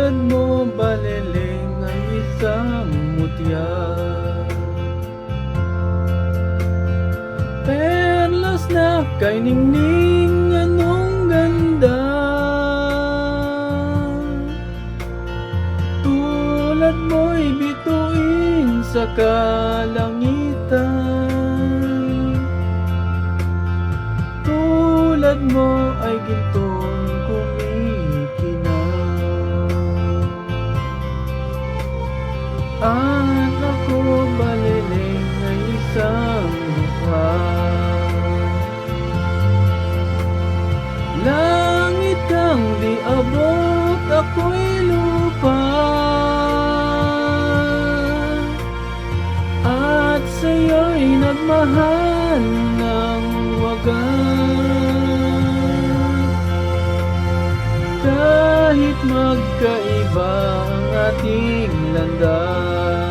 Tulad mo baliling ang isang mutya, perlas na kay ningning anong ganda. Tulad mo'y bituin sa kalangitan, tulad mo ay gintong kumikinang. At ako baliling ay isang mukha, langit kang di abot, ako'y lupa. At sa'yo'y nagmahal ng wagas, kahit magkaiba ang ating landas.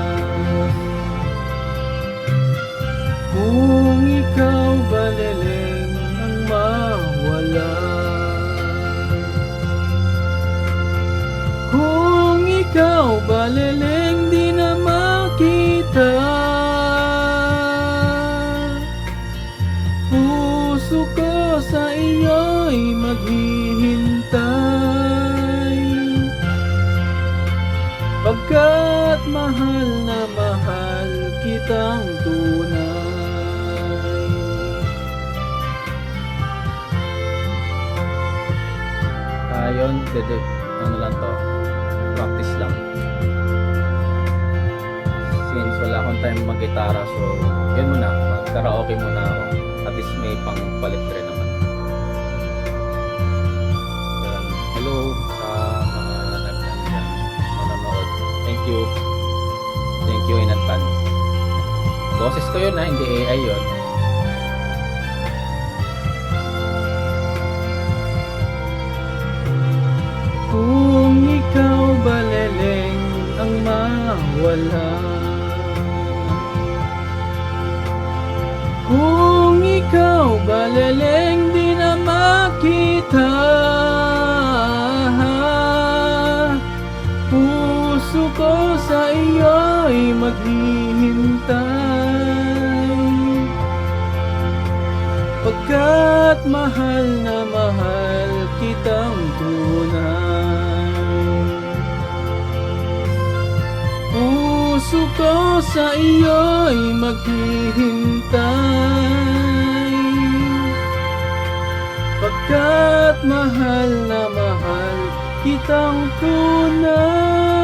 Kung ikaw baliling ang mawala, kung ikaw baliling di na makita, puso ko sa iyo'y maghihintay, pagkat mahal na mahal kitang tunay. Yun, ano lang to, practice lang. Since wala akong time mag-gitara, so yun muna, mag-karaoke muna ako. At least may pang-palit rin naman. Yun. Hello sa mga nanonood. Thank you. Thank you in advance. Boses ko yun ha, hindi AI yun. Kung ikaw baliling ang mawala, kung ikaw baliling di na makita, puso ko sa iyo'y maghihintay, pagkat mahal na mahal kitang tunay. Puso ko sa iyo'y maghihintay, pagkat mahal na mahal kitang tunay.